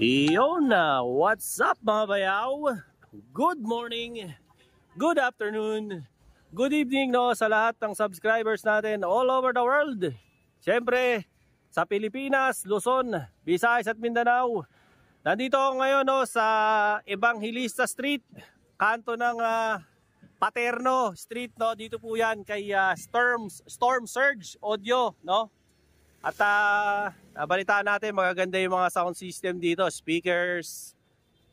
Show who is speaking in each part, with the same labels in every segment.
Speaker 1: Iyon na, what's up mga bayaw? Good morning, good afternoon, good evening no sa lahat ng subscribers natin all over the world. Siyempre, sa Pilipinas, Luzon, Visayas at Mindanao. Nandito ako ngayon no, sa Evangelista Street, kanto ng Paterno Street. No? Dito po yan kay Storm Surge Audio. No? At nabalitaan natin magaganda yung mga sound system dito. Speakers,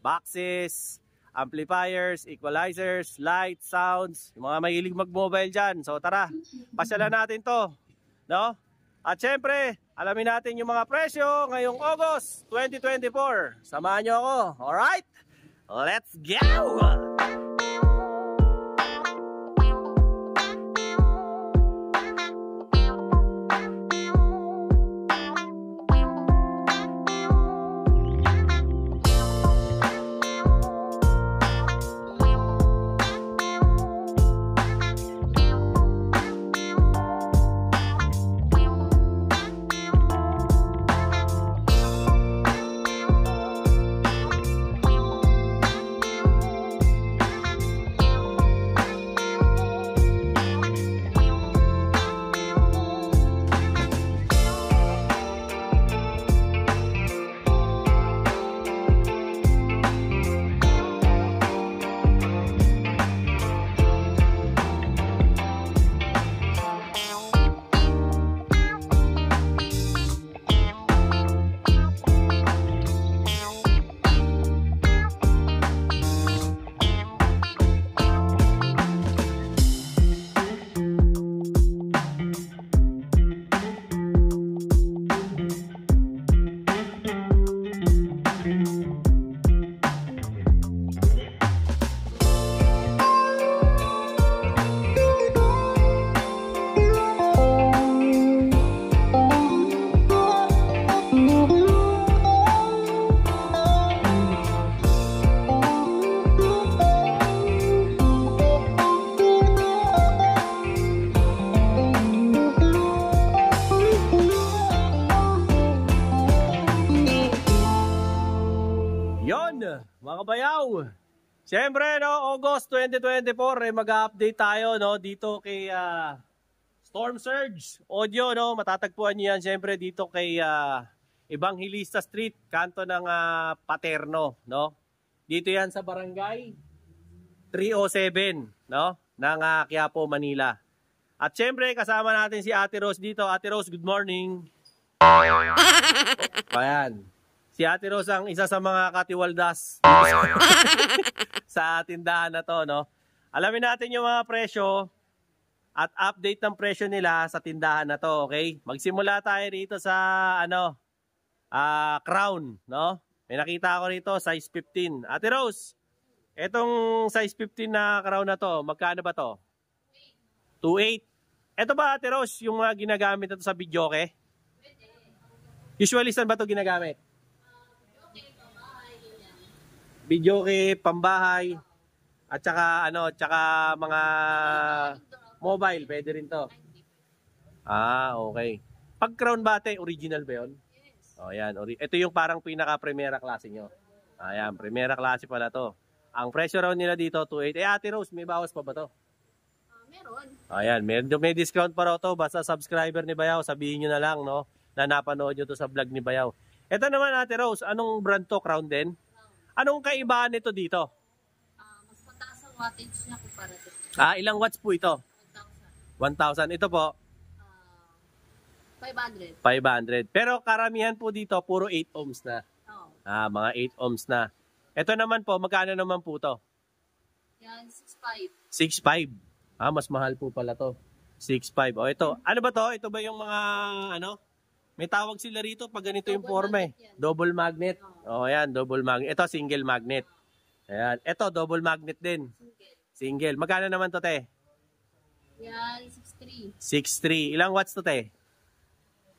Speaker 1: boxes, amplifiers, equalizers, lights, sounds. Yung mga mahilig mag-mobile dyan. So tara, pasyalan natin to. No? At syempre, alamin natin yung mga presyo ngayong August 2024. Samahan nyo ako. Alright? Let's go! Mga bayaw, siyempre no, August 2024 mag-update tayo no dito kay Storm Surge Audio no, matatagpuan niyo yan siyempre dito kay Evangelista Street, kanto ng Paterno no. Dito yan sa Barangay 307 no ng Quiapo, Manila. At siyempre kasama natin si Ate Rose dito. Ate Rose, good morning. Ayan. Si Ate Rose ang isa sa mga katiwaldas sa tindahan na to, no? Alamin natin yung mga presyo at update ng presyo nila sa tindahan na to, okay? Magsimula tayo rito sa Crown, no? May nakita ako rito, size 15. Ate Rose, etong size 15 na Crown na to, magkano ba to? 2.8. Ito ba, Ate Rose, yung mga ginagamit na to sa videoke? Usually, saan ba to ginagamit? Videoke, pambahay, at saka tsaka mga mobile, pwede rin to. Okay. Pag Crown Bate, original ba 'yon? Oh, yan. Ito yung parang pinaka-primera klase nyo. Ayan, primera klase pala to. Ang presyo raw nila dito, 2.8. Ate Rose, may bawas pa ba to?
Speaker 2: Meron.
Speaker 1: Ayan, may discount pa raw to. Basta subscriber ni Bayaw, sabihin nyo na lang, no, na napanood nyo to sa vlog ni Bayaw. Ito naman, Ate Rose, anong brand to? Crown din? Anong kaibahan nito dito?
Speaker 2: Mas mataas ang wattage niya kumpara dito.
Speaker 1: Ilang watts po ito? 1,000. Ito po?
Speaker 2: 500.
Speaker 1: 500. Pero karamihan po dito, puro 8 ohms na.
Speaker 2: Oo.
Speaker 1: Mga 8 ohms na. Ito naman po, magkano naman po to?
Speaker 2: Yan, 6.5.
Speaker 1: 6.5. Mas mahal po pala to. 6.5. O ito, ano ba to? Ito ba yung mga, may tawag sila rito pag ganito yung forma eh. Double magnet. Ayan, double magnet. Ito, single magnet. Ayan. Ito, double magnet din. Single. Magkano naman to, te?
Speaker 2: Yan, 6.3.
Speaker 1: 6.3. Ilang watts to, te?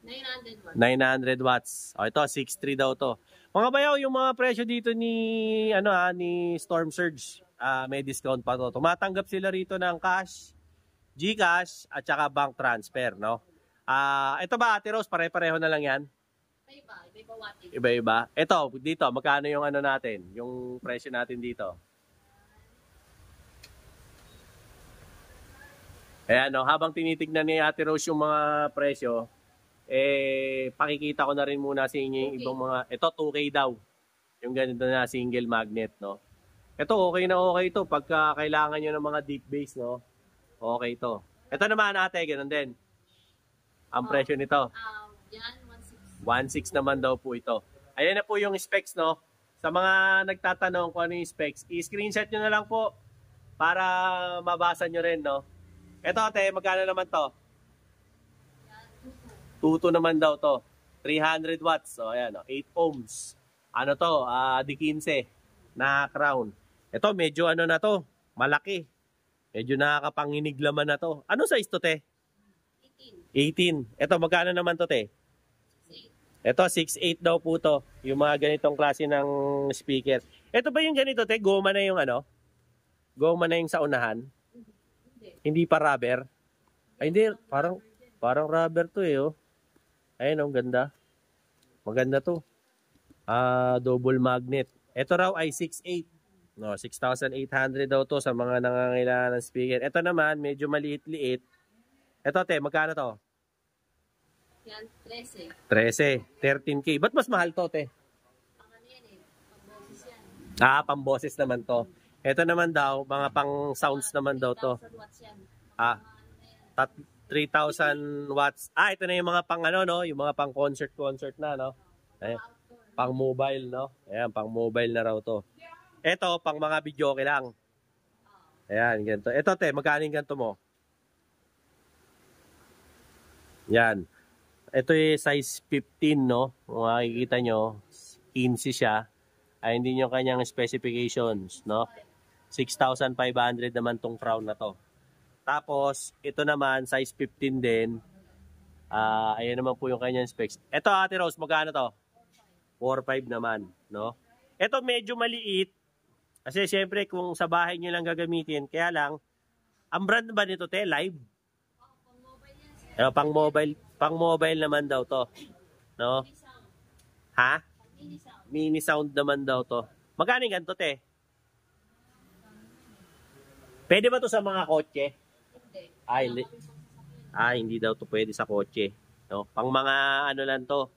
Speaker 2: 900 watts.
Speaker 1: 900 watts. O ito, 6.3 daw to. Mga bayaw, yung mga presyo dito ni, ni Storm Surge, may discount pa to. Tumatanggap sila rito ng cash, GCash, at saka bank transfer, no? Ito ba, Ate Rose, pare-pareho na lang yan?
Speaker 2: Iba-iba wattage.
Speaker 1: Iba-iba. Ito, dito, magkano yung ano natin? Yung presyo natin dito? Ayan, no, habang tinitignan ni Ate Rose yung mga presyo, pakikita ko na rin muna sa inyo yung ibang mga, ito 2K daw. Yung ganito na single magnet, no? Ito, okay na okay to. Pagka kailangan nyo ng mga deep base, no? Okay to. Ito naman ate, ganun din. Ang presyo nito.
Speaker 2: Yan,
Speaker 1: 1.6
Speaker 2: 1.6.
Speaker 1: naman daw po ito. Ayan na po yung specs, no? Sa mga nagtatanong kung ano yung specs, i-screenshot nyo na lang po para mabasa nyo rin, no? Ito ate, magkano naman to? 2.2 naman daw to. 300 watts. So, ayan, 8 ohms. Ano to? Di 15 na crown. Ito, medyo ano na to. Malaki. Medyo nakakapanginig laman na to. Ano size to, te? 18. Ito, magkano naman to, te?
Speaker 2: 6.8.
Speaker 1: Ito, 6.8 daw po to. Yung mga ganitong klase ng speaker. Ito ba yung ganito, te? Goma na yung ano? Goma na yung sa unahan? Hindi pa rubber? Ay, hindi. Parang rubber to eh, oh. Ayun, oh, ganda. Maganda to. Double magnet. Ito raw ay 6.8. No, 6,800 daw to sa mga nangangailangan ng speaker. Ito naman, medyo maliit-liit. Ito, te, magkano to?
Speaker 2: Yan, 13.
Speaker 1: 13. 13K. Ba't mas mahal to, te?
Speaker 2: Ang ano yan eh, pag-boses yan.
Speaker 1: Pamboses naman to. Ito naman daw, mga pang sounds naman daw to.
Speaker 2: 3,000 watts yan.
Speaker 1: 3,000 watts. Ito na yung mga pang ano, no? Yung mga pang concert na, no? Pang mobile, no? Ayan, pang mobile na raw to. Ito, pang mga video okay lang. Ayan, ganito. Ito, te, magkano yung ganito mo? Yan. Ito yung size 15, no? Kung makikita nyo, 15 siya. Ay, hindi nyo kanyang specifications, no? 6,500 naman tong crown na to. Tapos, ito naman, size 15 din. Ayan naman po yung kanyang specs. Ito, Ate Rose, magkano to? 4.5 naman, no? Ito medyo maliit. Kasi syempre, kung sa bahay nyo lang gagamitin, kaya lang, ang brand ba nito, te? Live? Pang mobile naman daw to. No? Ha? Mini sound naman daw to. Magkano yung ganito, te? Pwede ba to sa mga kotse? Hindi daw to pwede sa kotse. No? Pang mga ano lang to.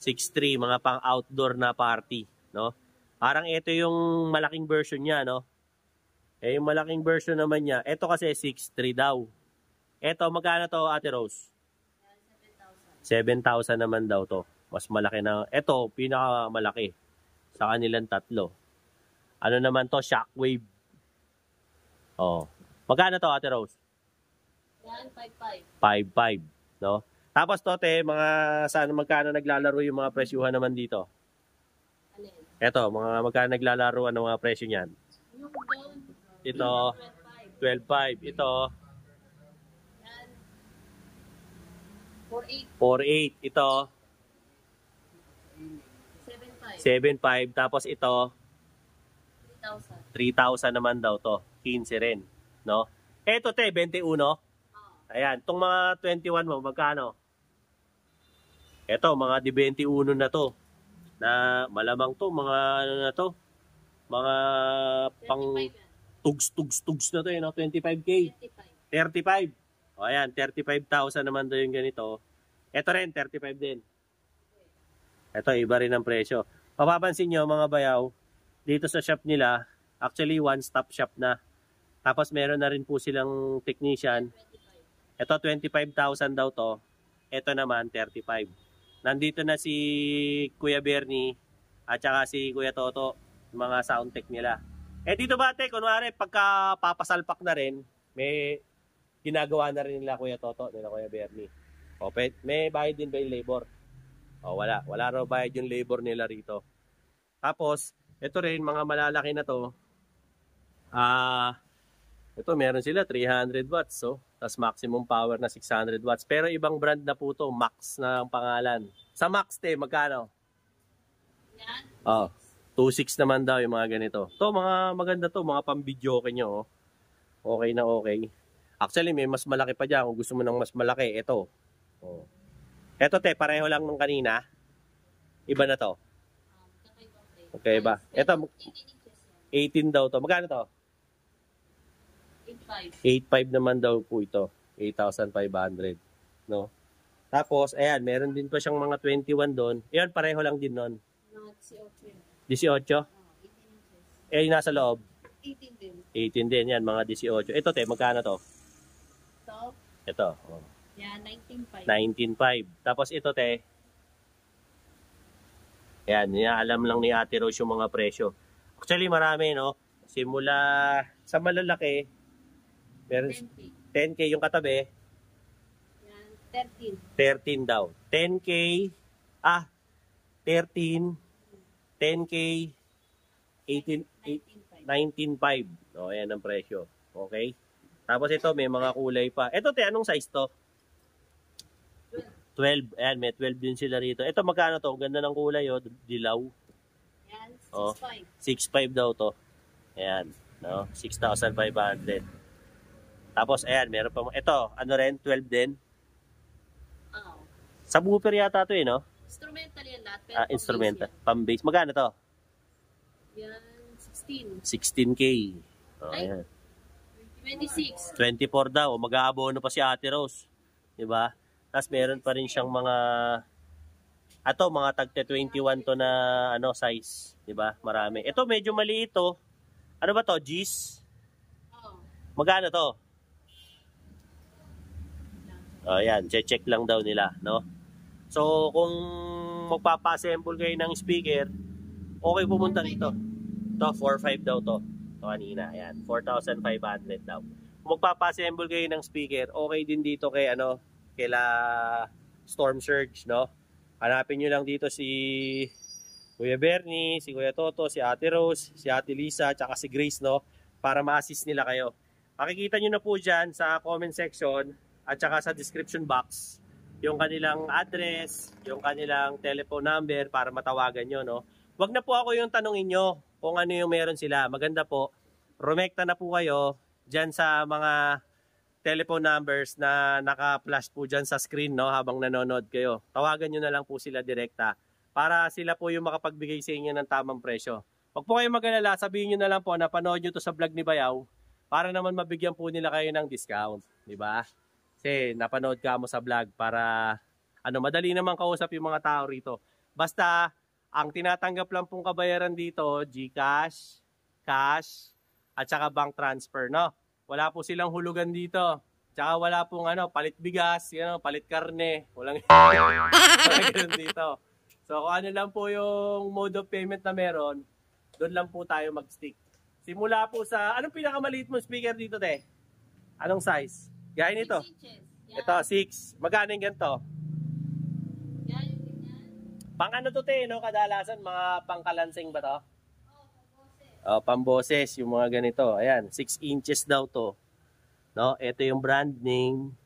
Speaker 1: 6.3, mga pang outdoor na party, no? Parang ito yung malaking version niya, no? Yung malaking version naman niya, ito kasi 6.3 daw. Ito, magkano to, Ate Rose? 7,000 naman daw to. Mas malaki na. Ito, pinakamalaki sa kanilang tatlo. Ano naman to? Shockwave. Oh. Magkano to, Ate Rose?
Speaker 2: Yan, 5.5.
Speaker 1: 5.5, no? Tapos to, te, magkano naglalaro yung mga presyuhan naman dito?
Speaker 2: Alin?
Speaker 1: Eto, magkano naglalaro ang mga presyo niyan?
Speaker 2: Yung down.
Speaker 1: Ito, 12.5. Ito,
Speaker 2: Yan. 4.8.
Speaker 1: 4.8. Ito,
Speaker 2: 7.5.
Speaker 1: 7.5. Tapos ito,
Speaker 2: 3,000.
Speaker 1: 3,000 naman daw to. 15 rin, no? Eto, te, 21. Ayan, itong mga 21 mo, magkano? Eto, mga di 21 na to. Na malamang to, mga ano na to. Mga pang
Speaker 2: 35 yan.
Speaker 1: tugs na to, no? 25K. 35. O ayan, 35,000 naman to yung ganito. Ito rin, 35 din. Ito, iba rin ang presyo. Mapapansin nyo mga bayaw, dito sa shop nila, actually one-stop shop na. Tapos meron na rin po silang technician.
Speaker 2: 25.
Speaker 1: Ito, 25,000 daw to. Ito naman, 35. Nandito na si Kuya Bernie at saka si Kuya Toto, mga sound tech nila. Dito ba, te, kunwari, pagka papasalpak na rin, may ginagawa na rin nila Kuya Toto, nila Kuya Bernie. O, may bayad din ba yung labor? O, wala. Wala raw bayad yung labor nila rito. Tapos, ito rin, mga malalaki na to. Ito, meron sila 300 watts. So, tas maximum power na 600 watts. Pero ibang brand na po to, Max na ang pangalan. Sa Max, te, magkano?
Speaker 2: Yan.
Speaker 1: 2.6 naman daw yung mga ganito. To, mga maganda to, mga pang-video nyo. Okay na okay. Actually, may mas malaki pa dyan. Kung gusto mo ng mas malaki, ito. Oh. Ito te, pareho lang nung kanina. Iba na to. Okay ba? Ito, 18 daw to. Magkano to? 8.5 naman daw po ito. 8,500. No? Tapos, ayan, meron din pa siyang mga 21 doon. Ayan, pareho lang din nun. 18? Eh, nasa loob?
Speaker 2: 18 din.
Speaker 1: 18 din yan, mga 18. Ito te, magkano to? Ito. Oh.
Speaker 2: Yan, 19.5.
Speaker 1: 19.5. Tapos ito te. Ayan, alam lang ni Ate Rose yung mga presyo. Actually, marami, no? Simula sa malalaki, meron 10K yung katabi.
Speaker 2: Yan, 13.
Speaker 1: 13 daw. 10K, 13, 10K, 18, 19.5. O, ayan ang presyo. Okay? Tapos ito, may mga kulay pa. Ito, te, anong size to? 12. Ayan, may 12 din sila rito. Ito, magkano to? Ganda ng kulay, oh. Dilaw.
Speaker 2: Yan, 6.5.
Speaker 1: Oh, 6.5 daw to. Ayan, no? 6,500. Tapos, ayan, meron pa. Ito, ano rin? 12 din.
Speaker 2: Oo.
Speaker 1: Subwoofer yata to, eh, no?
Speaker 2: Instrumental yan lahat. Pero
Speaker 1: Instrumental. Pang-bass. Magkano to?
Speaker 2: Yan, 16.
Speaker 1: 16K. Oh,
Speaker 2: Ay.
Speaker 1: ayan.
Speaker 2: 26.
Speaker 1: 24 daw. Mag-aabono pa si Ate Rose. Diba? Tapos meron pa rin siyang mga mga tagte 21 to na size, 'di ba? Marami. Ito medyo maliit to. Ano ba to? G's?
Speaker 2: Oo.
Speaker 1: Magkano to? Oh, yan, check lang daw nila, no? So, kung magpapa-assemble kayo ng speaker, okay pumunta dito. To 4.5 daw to. To kanina, ayan, 4,500 daw. Kung magpapa-assemble kayo ng speaker, okay din dito kay kaila Storm Surge, no? Hanapin nyo lang dito si Kuya Bernie, si Kuya Toto, si Ate Rose, si Ate Lisa, tsaka si Grace, no? Para ma-assist nila kayo. Makikita nyo na po dyan sa comment section at tsaka sa description box yung kanilang address, yung kanilang telephone number para matawagan nyo, no? Wag na po ako yung tanongin nyo kung ano yung meron sila. Maganda po, rumekta na po kayo dyan sa mga telephone numbers na naka-flash po dyan sa screen, no, habang nanonood kayo. Tawagan nyo na lang po sila direkta para sila po yung makapagbigay sa inyo ng tamang presyo. Huwag po kayong mag-alala, sabihin nyo na lang po na panood nyo to sa vlog ni Bayaw para naman mabigyan po nila kayo ng discount, di ba? Kasi napanood ka mo sa vlog para madali naman kausap yung mga tao rito. Basta ang tinatanggap lang pong kabayaran dito, GCash, cash, at saka bank transfer, no? Wala po silang hulugan dito. Tsaka wala pong palit bigas, palit karne. Walang ganun dito. So kung ano lang po yung mode of payment na meron, doon lang po tayo mag-stick. Simula po sa, anong pinakamaliit mong speaker dito, te? Anong size? Gaya nito.
Speaker 2: 6 inches. Yan.
Speaker 1: Ito, 6. Magkano yung ganito?
Speaker 2: Yan, yan.
Speaker 1: Pang to, te, no? Kadalasan, mga pangkalansing ba to? Pamboses, yung mga ganito. Ayan, 6 inches daw to. No? Ito yung brand name.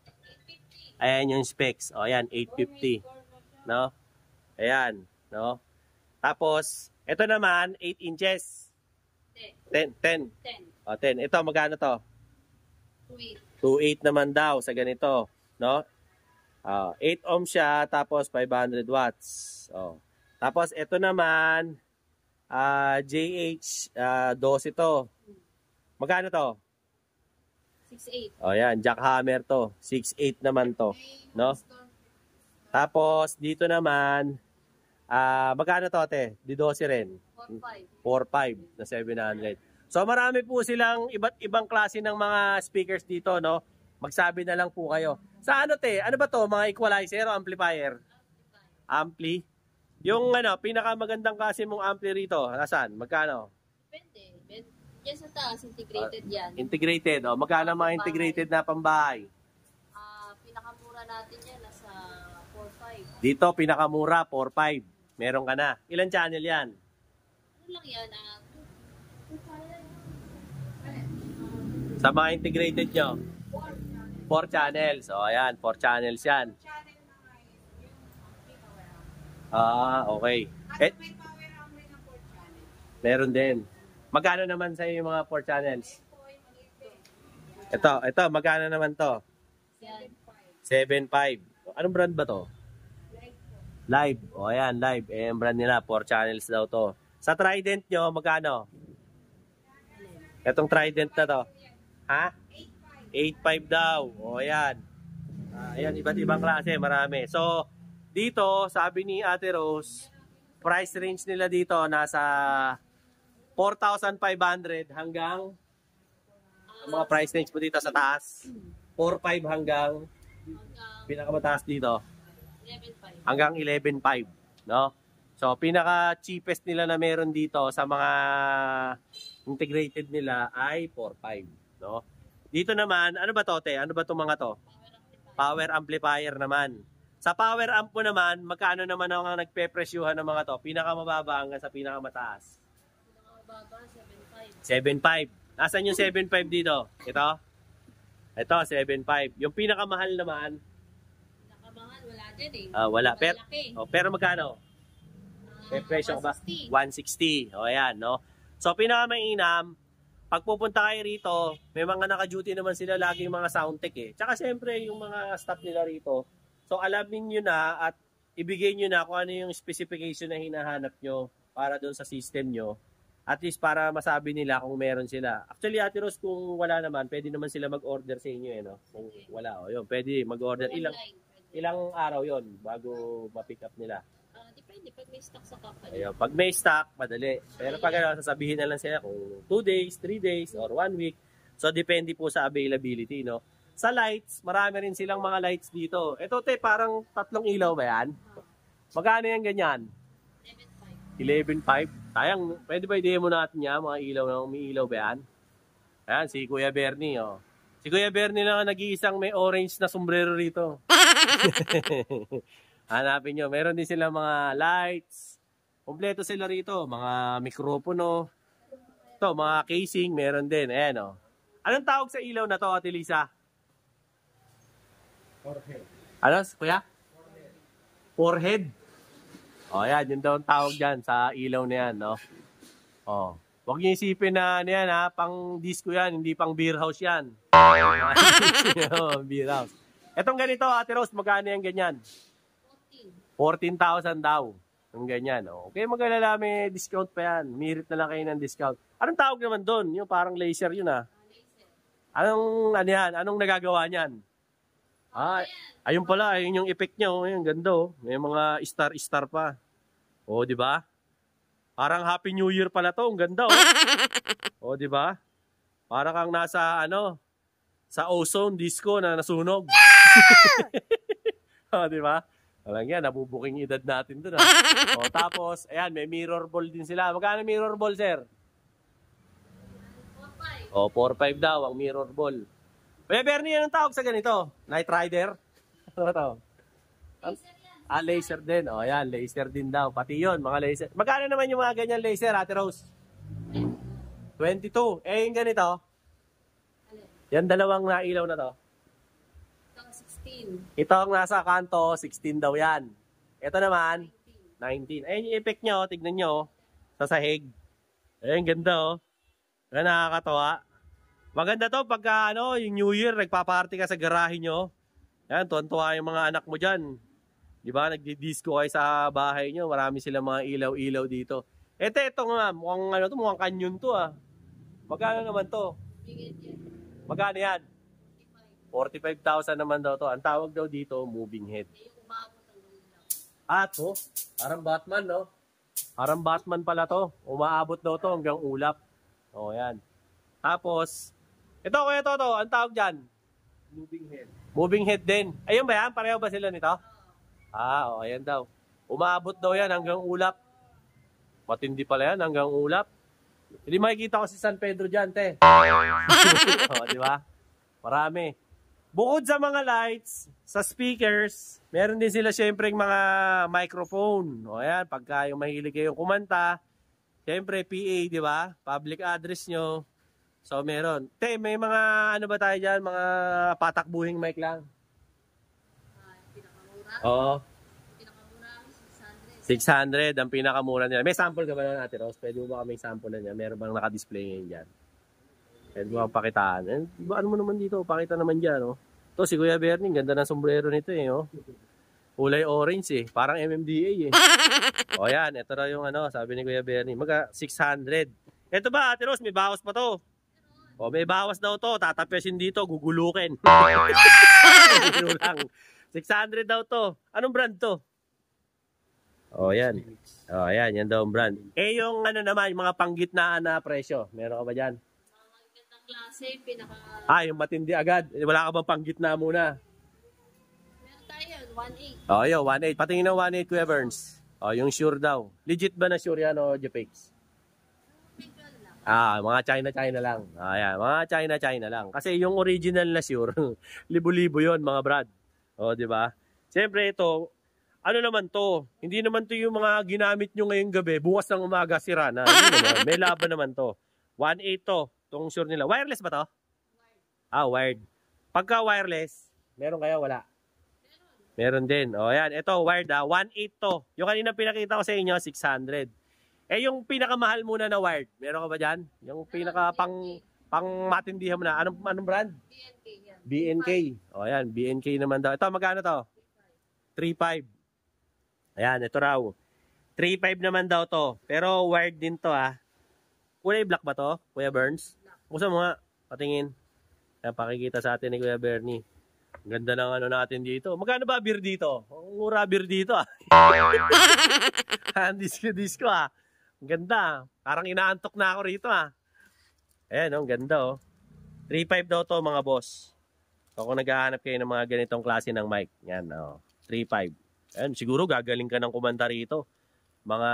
Speaker 1: Ayan yung specs. Ayan, 850. No? Ayan, no? Tapos, ito naman, 8 inches. 10. 10. 10. Ito, magkano to? 2.8 naman daw sa ganito. No? 8 ohms siya, tapos 500 watts. Tapos, ito naman, JH 12 to. Magkano to?
Speaker 2: 6.8.
Speaker 1: Yan, jackhammer to. 6.8 naman to, no? Tapos dito naman magkano to, te? Di 12 rin. 4.5 na 700. So marami po silang iba't ibang klase ng mga speakers dito, no? Magsabi na lang po kayo. Sa te? Ano ba to? Mga equalizer o amplifier? Ampli? Yung pinakamagandang klase mong ampli rito, nasaan? Magkano?
Speaker 2: Depende. Yan sa taas, integrated yan.
Speaker 1: Integrated, magkano mga integrated na pambahay?
Speaker 2: Pinakamura natin yan, nasa 4.5.
Speaker 1: Dito, pinakamura, 4.5. Meron ka na. Ilan channel yan?
Speaker 2: Ano lang yan?
Speaker 1: Sa mga integrated nyo? 4 channels. Ayan, 4 channels yan. Okay. Meron din. Magkano naman sa yung mga 4 channels? Ito, magkano naman to? 7.5. Anong brand ba to? Live. O ayan, live. Eh, ang brand nila, 4 channels daw to. Sa Trident nyo, magkano? Itong Trident na to. Ha? 8.5 daw. O ayan. Ayan, iba't ibang klase, marami. So, dito, sabi ni Ate Rose, price range nila dito nasa 4,500 hanggang ang mga price range po dito sa taas. 4.5 hanggang pinakamataas dito.
Speaker 2: 11.5.
Speaker 1: Hanggang 11.5, no? So, pinaka cheapest nila na meron dito sa mga integrated nila ay 4.5, no? Dito naman, ano ba to, te? Ano ba 'tong mga to? Power amplifier naman. Sa power amp mo naman, magkano naman ang nagpe-presyuhan ng mga to? Pinakamababa hanggang sa pinakamataas.
Speaker 2: Pinakamababa,
Speaker 1: 7.5.
Speaker 2: 7.5.
Speaker 1: Nasaan yung 7.5 dito? Ito? Ito, 7.5. Yung pinakamahal naman,
Speaker 2: Pinakamahal, wala din eh.
Speaker 1: wala.
Speaker 2: Malaki.
Speaker 1: Pero magkano? May presyo ba?
Speaker 2: 160.
Speaker 1: 160. O, ayan, no? So, pinakamainam, pag pupunta kayo rito, may mga naka-duty naman sila laging mga sound tech eh. Tsaka syempre, yung mga staff nila rito. So, alamin nyo na at ibigay nyo na kung ano yung specification na hinahanap nyo para doon sa system nyo. At least para masabi nila kung meron sila. Actually, Ate Rose, kung wala naman, pwede naman sila mag-order sa inyo eh, no? Kung wala, o yun, pwede mag-order. Ilang araw yon bago ma-pick up nila.
Speaker 2: Depende pag may stock sa company.
Speaker 1: Ayun, pag may stock, madali. Pero pag ano, sasabihin na lang sila kung 2 days, 3 days, or 1 week. So, depende po sa availability, no? Sa lights, marami rin silang mga lights dito. Ito, te, parang 3 ilaw ba yan? Magkano yan ganyan? 11.5. Sayang, pwede ba i-demo natin yan, mga ilaw na may ilaw ba yan? Ayan, si Kuya Bernie, oh. Si Kuya Bernie lang ang nag-iisang may orange na sombrero rito. Hanapin nyo, meron din sila mga lights. Kompleto sila rito, mga mikropono. Ito, mga casing, meron din. Ayan, oh. Anong tawag sa ilaw na to, Ate Lisa? Forehead. Ano, Kuya? Forehead. O, ayan, yun daw ang tawag dyan sa ilaw na yan, no? O, huwag niyo isipin na ano yan, ha? Pang disco yan, hindi pang beer house yan. Beer house. Etong ganito, Ate Rose, magkano yan ganyan? 14,000 daw. Yung ganyan, o. Okay, mag-alala, may discount pa yan. Mirit na lang kayo ng discount. Anong tawag naman doon? Yung parang laser yun, ha? Anong, ano yan? Anong nagagawa niyan? Ayun pala, ayun yung effect niya, oh. Ayun, ganda, oh. May mga star-star pa. Oh, di ba? Parang Happy New Year pala to, ang ganda, oh. Oh, di ba? Para kang nasa ano, sa ozone disco na nasunog. Oh, di ba? Alam yan, nabubuking edad natin doon, ah. Oh, tapos, ayan, may mirror ball din sila. Magkano mirror ball, sir?
Speaker 2: 4.5.
Speaker 1: Oh, 4.5 daw ang mirror ball. Kuya Bernie, anong tawag sa ganito? Night Rider? Ano to? Laser din. O, ayan, laser din daw. Pati yun, mga laser. Magkano naman yung mga ganyan laser, Ate Rose? 22. Eh, yung ganito? Yan dalawang nailaw na to.
Speaker 2: Ito, 16.
Speaker 1: Ito ang nasa kanto, 16 daw yan. Ito naman, 19. Ayun yung effect nyo, tignan nyo, sa sahig. Ayun, ganda, oh. Ayun, nakakatawa. Maganda to pagka ano, yung New Year, nagpa-party ka sa garahe nyo. Yan, tuwan-tuwa yung mga anak mo dyan. Di ba? Nagdi-disco kayo sa bahay nyo. Marami silang mga ilaw-ilaw dito. Ito nga, mukhang ano to, mukhang canyon to, ah. Magkano naman to? Magkano yan? 45,000 naman daw to. Ang tawag daw dito, moving head. To? Parang Batman, no? Parang Batman pala to. Umaabot daw to hanggang ulap. O, yan. Tapos, ito, kuya Toto, ang tawag dyan? Moving head. Moving head din. Ayun ba yan? Pareho ba sila nito? Ayan daw. Umaabot daw yan hanggang ulap. Matindi pala yan hanggang ulap. Hindi makikita ko si San Pedro dyan, te. Di ba? Marami. Bukod sa mga lights, sa speakers, meron din sila syempre mga microphone. O ayan, pagka yung mahilig kayong kumanta, syempre PA, di ba? Public address nyo. So meron. Te, may mga ano ba tayo dyan? Mga patakbuhing mic lang.
Speaker 2: Pinakamura?
Speaker 1: Oo.
Speaker 2: Pinakamura,
Speaker 1: 600 ang pinakamura nila. May sample ka ba na natin, Ross? Pwede mo ba kaming sample na niya? Meron bang nakadisplay ngayon dyan? Pwede mo pakitaan. Ano mo naman dito? Pakita naman dyan, no? To si Kuya Bernie, ganda ng sombrero nito eh, oh. Kulay orange eh, parang MMDA eh. O yan, ito raw yung ano, sabi ni Kuya Bernie, 600. Ito ba, Ate Rose, may bawas pa to. O may bawas daw to, tatapyasin dito, gugulukin. lang. 600 daw to. Anong brand to? O yan. O yan, yan daw ang brand. Eh yung ano naman, yung mga panggitnaan na presyo, meron ka ba dyan?
Speaker 2: Magandang klase, pinaka...
Speaker 1: Yung matindi agad. Wala ka bang panggitna muna?
Speaker 2: Meron tayo, 1.8.
Speaker 1: O yun, 1.8. Patingin ng 1.8 Kuya Burns. O yung sure daw. Legit ba na sure yan o Japix? Mga China lang. Ayan, mga China lang. Kasi yung original na sure, libo-libo yon mga brad. O, di ba? Siyempre ito, ano naman to? Hindi naman to yung mga ginamit nyo ngayong gabi, bukas ng umaga sira na. Hindi naman. May laban naman to. 1.8 to, itong sure nila. Wireless ba to? Wired. Pagka wireless, meron kaya wala? Meron din. O, ayan. Ito, wired 1.8 to. Yung kanina pinakita ko sa inyo, 600. Eh, yung pinakamahal muna na wired, meron ka ba dyan? Yung pinaka pang matindihan mo na. Anong brand?
Speaker 2: BNK yan.
Speaker 1: BNK. O, ayan. BNK naman daw. Ito, magkano to? 3.5. Ayan, ito raw. 3.5 naman daw to. Pero wired din to Kulay black ba to, Kuya Burns? Kusa mo nga. Patingin. Ayan, pakikita sa atin ni Kuya Bernie. Ang ganda ng ano natin dito. Magkano ba beer dito? Ang mura beer dito Disco Ang ganda. Parang inaantok na ako rito Ayan ang ganda 3.5 daw to mga boss. So, kung naghahanap kayo ng mga ganitong klase ng mic. Yan 3.5. Ayan, siguro gagaling ka ng kumanta rito. Mga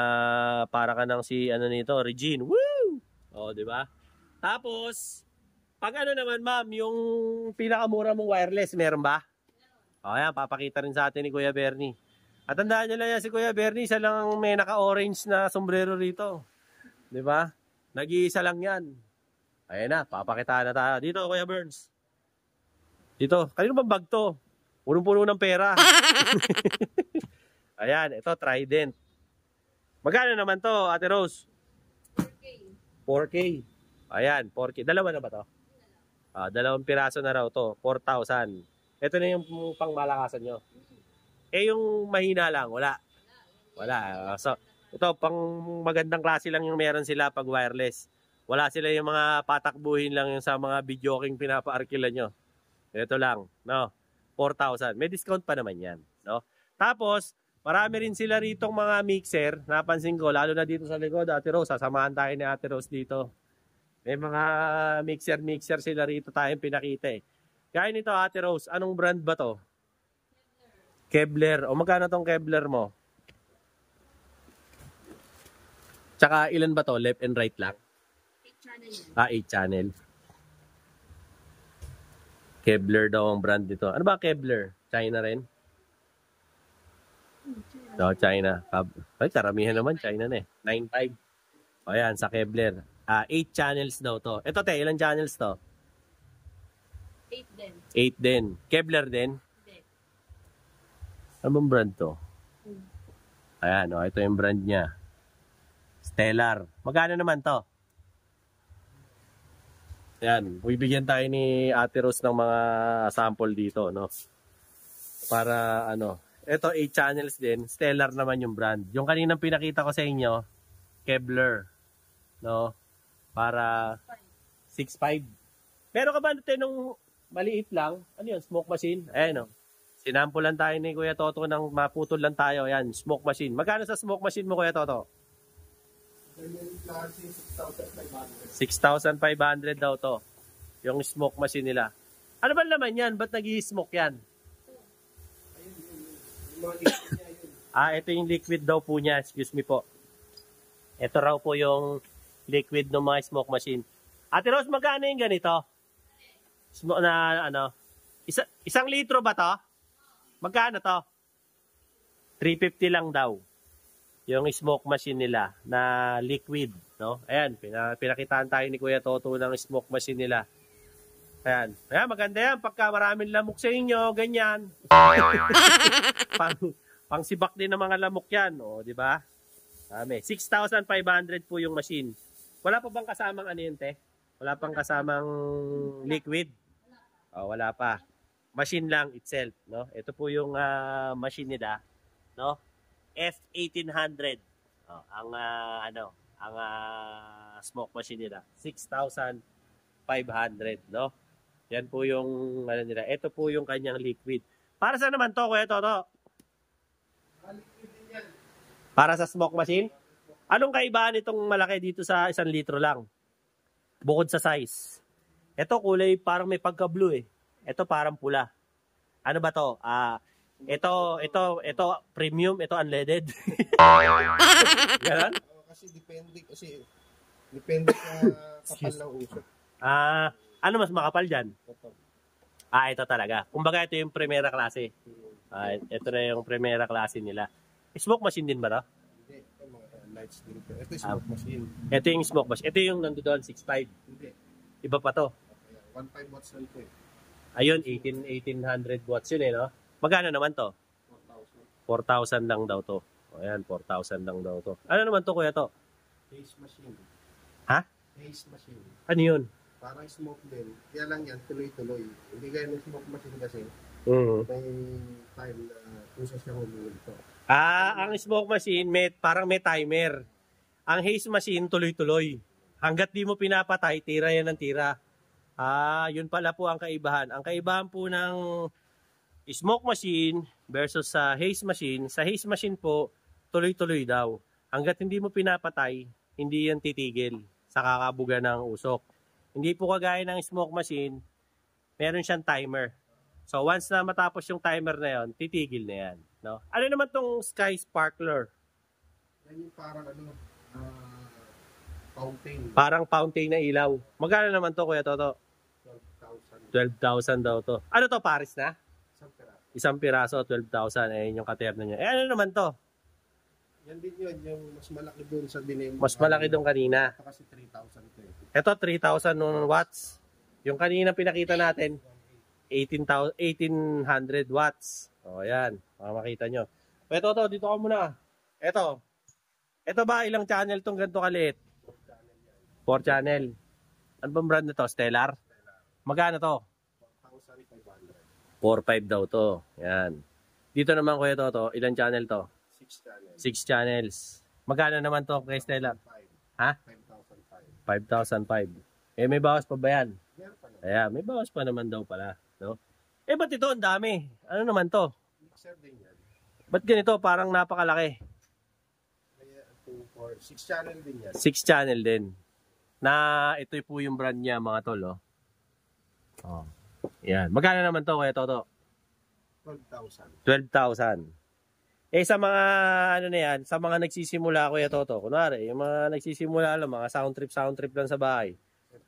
Speaker 1: para ka ng si ano nito, Regine. Woo! Di ba? Tapos pag ano naman ma'am, yung pinakamura mong wireless, meron ba? Ayan, papakita rin sa atin ni Kuya Bernie. At tandaan nyo lang yan si Kuya Bernie, siya lang may naka-orange na sombrero rito. Di ba? Nag-iisa lang yan. Ayan na, papakita na tayo. Dito, Kuya Burns. Dito, kanino bang bag to? Punong-puno ng pera. Ayan, ito, Trident. Magkano naman to, Ate Rose?
Speaker 2: 4K.
Speaker 1: 4K. Ayan, 4K. Dalawa na ba to? Dalawang piraso na raw to, 4,000. Ito na yung pangmalakasan nyo. Eh yung mahina lang, wala. So, ito, pang magandang klase lang yung meron sila pag wireless. Wala sila yung mga patakbuhin lang yung sa mga videoking pinapaarkilan nyo. Ito lang, no? 4,000. May discount pa naman yan, no? Tapos, marami rin sila ritong mga mixer. Napansin ko, lalo na dito sa likod, Ate Rose. Sasamahan tayo ni Ate Rose dito. May mga mixer sila rito tayong pinakita Kaya nito Ate Rose, anong brand ba to? Kevlar. O magkano tong Kevlar mo? Tsaka ilan ba to? Left and right lang?
Speaker 2: 8 channel yan.
Speaker 1: 8 channel. Kevlar daw ang brand dito. Ano ba Kevlar? China rin? China. Ay, karamihan naman. China na 9.5. O yan, sa Kevlar. 8 channels daw to. Ito ilang channels to?
Speaker 2: 8 din.
Speaker 1: 8 din. Kevlar din?
Speaker 2: Hindi.
Speaker 1: Ano bang brand to? Ayan, ito yung brand niya. Stellar. Magkano naman to? Ayan, bibigyan tayo ni Ate Rose ng mga sample dito, no? Para ito 8 channels din. Stellar naman yung brand. Yung kaninang pinakita ko sa inyo, Kevlar, no? Para 6.5. Meron ka ba nung maliit lang? Ano yun? Smoke machine? Ayan Sinampulan tayo ni Kuya Toto ng maputol lang tayo. Ayan, smoke machine. Magkano sa smoke machine mo, Kuya Toto? 6,500 daw to. Yung smoke machine nila. Ano ba naman yan? Ba't nag-i-smoke yan? Ito yung liquid daw po niya. Excuse me po. Ito raw po yung liquid ng mga smoke machine. Ate Rose, magkano yung ganito? Isang litro ba to? Magkano to? 350 lang daw. Yung smoke machine nila na liquid, no? Ayan, pinakitaan tayo ni Kuya Toto ng smoke machine nila. Ayan, maganda yan. Pagka maraming lamok sa inyo, ganyan. pang sibak din ng mga lamok yan, di ba? 6,500 po yung machine. Wala pa bang kasamang Wala pang kasamang liquid? Wala pa. machine lang itself, no? Ito po yung machine nila, no? F1800. Oh, ang smoke machine nila, 6,500, no? Yan po yung ano nila. Ito po yung kanyang liquid. Para saan naman to, Kuya Toto? Para sa smoke machine? Anong kaibahan itong malaki dito sa 1 litro lang? Bukod sa size. Ito kulay parang may pagka-blue eh. Ito parang pula. Ano ba to? Ito premium, ito unleaded. Ganun?
Speaker 3: Depende sa kapal ng usok.
Speaker 1: Ano mas makapal dyan? Ito talaga. Kumbaga ito yung primera klase. Ito na yung primera klase nila. Smoke machine din ba to?
Speaker 3: Hindi, ito mga lights din. Ito yung smoke machine.
Speaker 1: Ito yung smoke machine. Ito yung nandoon 6.5.
Speaker 3: Hindi.
Speaker 1: Iba pa to.
Speaker 3: 1.5 watts lang ito eh.
Speaker 1: Ayun, 1800 watts yun eh, no? Magkano naman to? 4,000 lang daw to. Ayan, 4,000 lang daw to. Ano naman to, Kuya to?
Speaker 3: Haze machine.
Speaker 1: Ha?
Speaker 3: Haze machine.
Speaker 1: Ano yun?
Speaker 3: Parang smoke din. Kaya lang yan, tuloy-tuloy. Hindi gaya ng smoke machine kasi. May time na kung saan siya humulog ito.
Speaker 1: Ang smoke machine, parang may timer. Ang haze machine, tuloy-tuloy. Hanggat di mo pinapatay, tira yan ng tira. Yun pala po ang kaibahan. Ang kaibahan po ng smoke machine versus sa haze machine. Sa haze machine po, tuloy-tuloy daw. Hanggat hindi mo pinapatay, hindi yan titigil sa kakabuga ng usok. Hindi po kagaya ng smoke machine, meron siyang timer. So once na matapos yung timer na yon, titigil na yan. No? Ano naman tong Sky Sparkler?
Speaker 3: Yan yung parang fountain.
Speaker 1: Parang fountain na ilaw. Magkano naman to, Kuya Toto? 12,000 daw to. Ano to, Paris na? Isang piraso, 12,000. Ayun yung katerno niya. Ano naman to?
Speaker 3: Yan din yun, yung mas malaki doon sa dinim.
Speaker 1: Mas malaki doon kanina.
Speaker 3: Ito kasi 3,000 to.
Speaker 1: Ito, 3,000 watts. Yung kanina pinakita natin, 1800 watts. O, yan. Makikita nyo. Kuya Toto, dito ka muna. Ito. Ito ba, ilang channel tong ganito kaliit? 4 channel. Ano bang brand na to? Stellar? Magkano to? 4,500. 4,500 daw to. Yan. Dito naman, Kuya Toto, ilang channel to?
Speaker 3: 6 channels.
Speaker 1: 6 channels. Magkano naman to kay Stellar? Ha? 5,500. May bawas pa ba yan? Ayan, may bawas pa naman daw pala. No? Ba't ito? Ang dami. Ano naman to?
Speaker 3: Mixer din yan.
Speaker 1: Ba't ganito? Parang napakalaki.
Speaker 3: 6 channel din yan.
Speaker 1: 6 channel din. Na ito po yung brand niya, mga tol. Oh. Yan. Magkano naman to, Kuya Toto?
Speaker 3: 12,000.
Speaker 1: 12,000. Sa mga ano na yan, sa mga nagsisimula, Kuya Toto, kunwari, yung mga nagsisimula lang, mga sound trip lang sa bahay.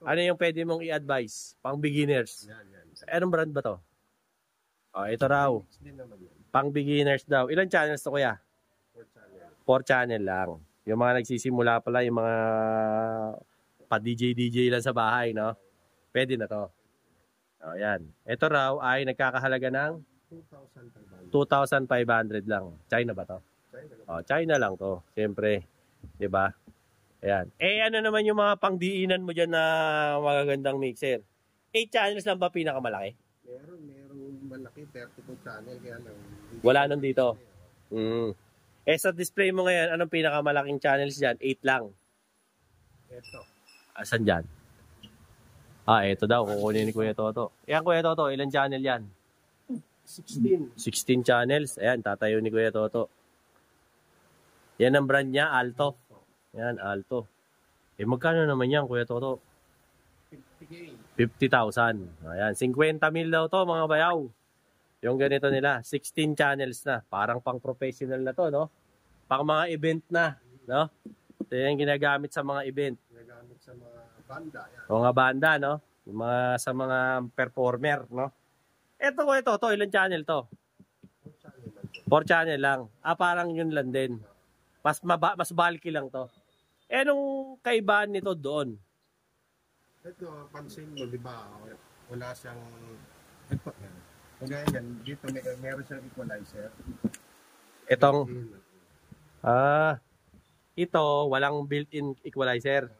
Speaker 1: Ano yung pwede mong i-advise? Pang beginners.
Speaker 3: Yan.
Speaker 1: Anong brand ba to? Ito raw. Pang beginners daw. Ilan channels to, Kuya? 4 channel lang. Yung mga nagsisimula pala, yung mga pa-DJ lang sa bahay, no? Pwede na to. Yan. Ito raw ay nagkakahalaga ng 2,500 lang. China ba to? China lang to. Siyempre. 'Di ba? Ayan. Ano naman yung mga pangdiinan mo dyan na magagandang mixer? 8 channels lang ba pinakamalaki?
Speaker 3: Merong malaki, 32 channel. Kaya lang.
Speaker 1: Wala nang dito. Sa display mo ngayon, anong pinakamalaking channels dyan? 8 lang.
Speaker 3: Ito.
Speaker 1: Asan dyan? Ito daw. Kukunin ni Kuya Toto. Yan, Kuya Toto. Ilan channel yan?
Speaker 3: 16
Speaker 1: channels. Ayan, tatayo ni Kuya Toto. Yan ang brand niya, Alto. Yan, Alto. Magkano naman yan, Kuya Toto?
Speaker 3: 50,000.
Speaker 1: 50,000. Ayan, 50,000 daw to, mga bayaw. Yung ganito nila, 16 channels na. Parang pang professional na to, no? Pang mga event na, no? Ito yung ginagamit sa mga event.
Speaker 3: Ginagamit sa mga banda. Yan.
Speaker 1: O mga banda, no? Yung sa mga performer, no? Ito ko ito, ilang channel to? 4 channel lang. Parang yun lang din. Mas bulky lang to. Anong kaibahan nito doon?
Speaker 3: Ito, pansin mo, di ba? Wala siyang... Ito, kaya yan, dito meron siyang equalizer.
Speaker 1: Ito, walang built-in equalizer.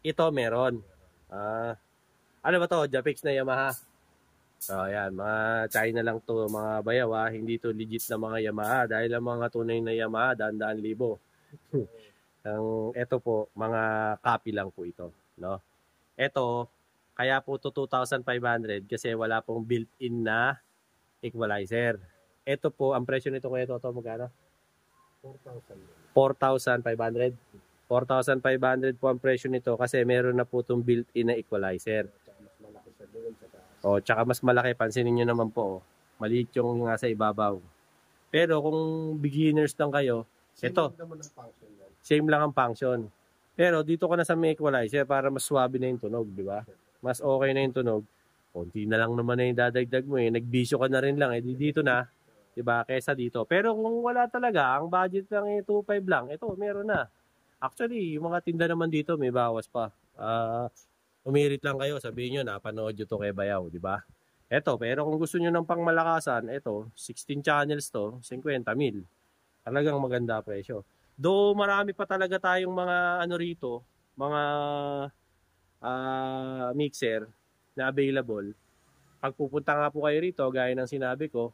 Speaker 1: Ito, meron. Ano ba to? Japix na Yamaha? So, ayan, mga China lang to mga bayaw ha. Hindi to legit na mga Yamaha. Dahil ang mga tunay na Yamaha, daan-daan libo. Ito po, mga copy lang po ito. No? Ito, kaya po to 2,500 kasi wala pong built-in na equalizer. Ito po, ang presyo nito kaya ito, magkano? 4,500. 4,500 po ang presyo nito kasi meron na po itong built-in na equalizer. O, tsaka mas malaki. Pansinin nyo naman po. Maliit yung nasa ibabaw. Pero kung beginners lang kayo, ito. Same lang ang function. Pero dito ka na sa may equalizer para mas swabe na yung tunog, di ba? Mas okay na yung tunog. Konti na lang naman na yung dadagdag mo eh. Nagbisyo ka na rin lang eh. Dito na. Diba? Kesa dito. Pero kung wala talaga, ang budget lang eh 2.5 lang. Ito, meron na. Actually, yung mga tinda naman dito, may bawas pa. Umirit lang kayo, sabihin nyo, napanood nyo to kay Bayaw, di ba? Ito, pero kung gusto nyo ng pangmalakasan, ito, 16 channels to, 50,000. Talagang maganda presyo. Though marami pa talaga tayong mga ano rito, mga mixer na available. Pag pupunta nga po kayo rito, gaya ng sinabi ko,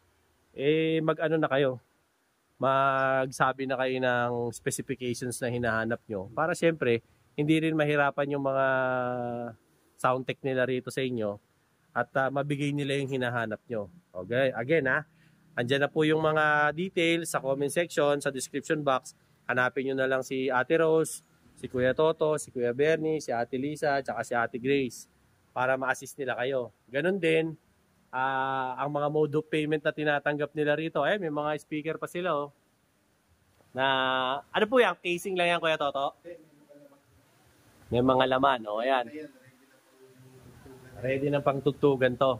Speaker 1: mag-ano na kayo. Magsabi na kayo ng specifications na hinahanap nyo. Para syempre, hindi rin mahirapan yung mga sound tech nila rito sa inyo at mabigay nila yung hinahanap nyo. Okay, again andyan na po yung mga details sa comment section, sa description box. Hanapin nyo na lang si Ate Rose, si Kuya Toto, si Kuya Bernie, si Ate Lisa, tsaka si Ate Grace para ma-assist nila kayo. Ganon din, ang mga mode of payment na tinatanggap nila rito, may mga speaker pa sila na, ano po yan, casing lang yan Kuya Toto? May mga laman, ayan. Ready na pang tugtugan to.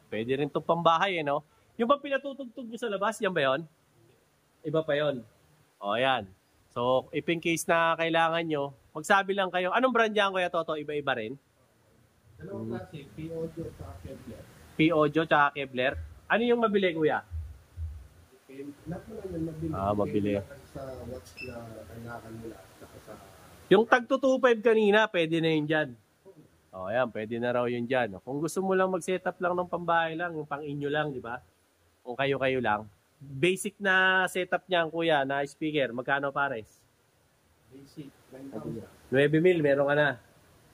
Speaker 1: Pwede rin itong pambahay, no? Yung ba pinatutugtog nyo sa labas, yan ba yun? Iba pa yun. Ayan. So, if in case na kailangan nyo, magsabi lang kayo. Anong brand yan, Kuya Toto? Iba-iba rin?
Speaker 3: Dalawang klase, P-Audio at Kevlar.
Speaker 1: P-Audio at Kevlar. Ano yung mabili, Kuya?
Speaker 3: Lahat mo lang yun, mabili.
Speaker 1: Mabili.
Speaker 3: Sa watch na kailangan mo lang.
Speaker 1: Yung tag 225 kanina, pwede na yun dyan. Ayan, pwede na raw yun dyan. Kung gusto mo lang mag-setup lang ng pambahay lang, yung pang-inyo lang, di ba? Kung kayo-kayo lang. Basic na setup niyan, Kuya, na speaker. Magkano pares?
Speaker 3: Basic,
Speaker 1: 9,000, meron ka na.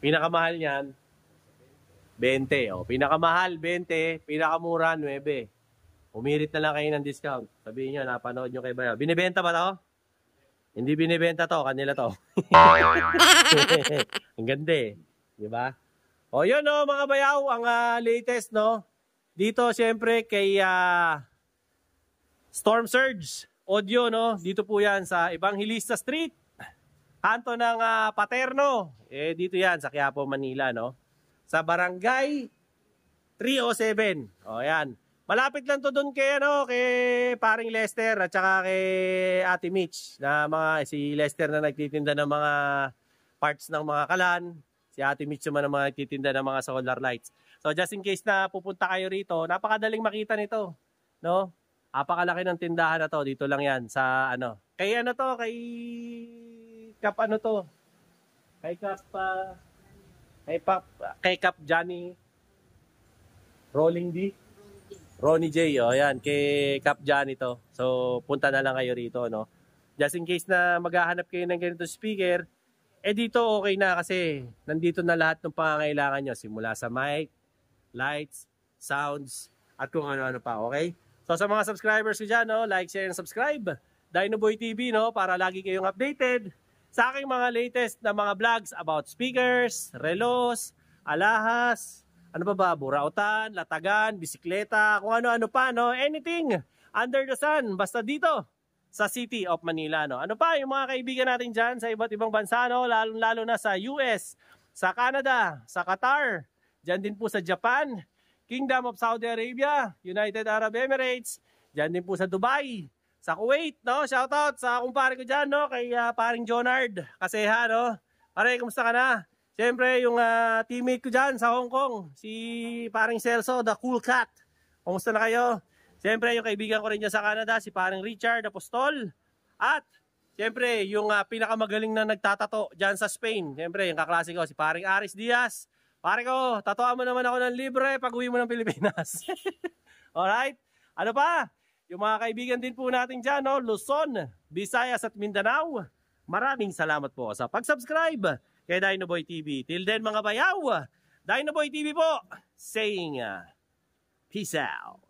Speaker 1: Pinakamahal niyan, 20. Pinakamahal, 20. Pinakamura, 9. Umirit na lang kayo ng discount. Sabihin nyo, napanood nyo kay Bayaw. Binibenta ba to? Hindi binibenta to, kanila to. Ang ganda eh. Diba? Yun mga Bayaw, ang latest dito syempre kay Storm Surge Audio dito po yan sa Evangelista Street, kanto ng Paterno. Dito yan sa Quiapo, Manila sa Barangay 307. Yan. Malapit lang to doon kay kay paring Lester at saka kay Ate Mitch na si Lester na nagtitinda ng mga parts ng mga kalan. Si Ate Mitch naman ang mga nagtitinda ng mga solar lights. So just in case na pupunta kayo rito, napakadaling makita nito, Napakalaki ng tindahan na to. Dito lang yan sa Kay Kap Kay Kap Johnny Rolling D. Ronnie J, yan, kay Cap Johnny to. So, punta na lang kayo rito, Just in case na maghahanap kayo ng ganito speaker, dito okay na kasi nandito na lahat ng pangangailangan nyo. Simula sa mic, lights, sounds, at kung ano-ano pa, okay? So, sa mga subscribers ko dyan, like, share, and subscribe. Dinoboy TV, para lagi kayong updated sa aking mga latest na mga vlogs about speakers, relos, alahas, ano ba, burautan, latagan, bisikleta, kung ano-ano pa, anything under the sun, basta dito sa City of Manila, Ano pa, yung mga kaibigan natin dyan sa iba't ibang bansa, lalo na sa US, sa Canada, sa Qatar, dyan din po sa Japan, Kingdom of Saudi Arabia, United Arab Emirates, dyan din po sa Dubai, sa Kuwait, shoutout sa kumpare ko dyan, kay paring Jonard, Kaseha, Pare, kumusta ka na? Siyempre, yung teammate ko dyan sa Hong Kong, si paring Celso, the cool cat. Kumusta na kayo? Siyempre, yung kaibigan ko rin dyan sa Canada, si paring Richard Apostol. At, siyempre, yung pinakamagaling na nagtatato dyan sa Spain. Siyempre, yung kaklase ko, si paring Aris Diaz. Pare ko, tatuan mo naman ako ng libre pag uwi mo ng Pilipinas. Alright? Ano pa? Yung mga kaibigan din po natin dyan, no? Luzon, Visayas at Mindanao. Maraming salamat po sa pag-subscribe kay Dinoboy TV. Till then mga bayaw, Dinoboy TV po saying peace out.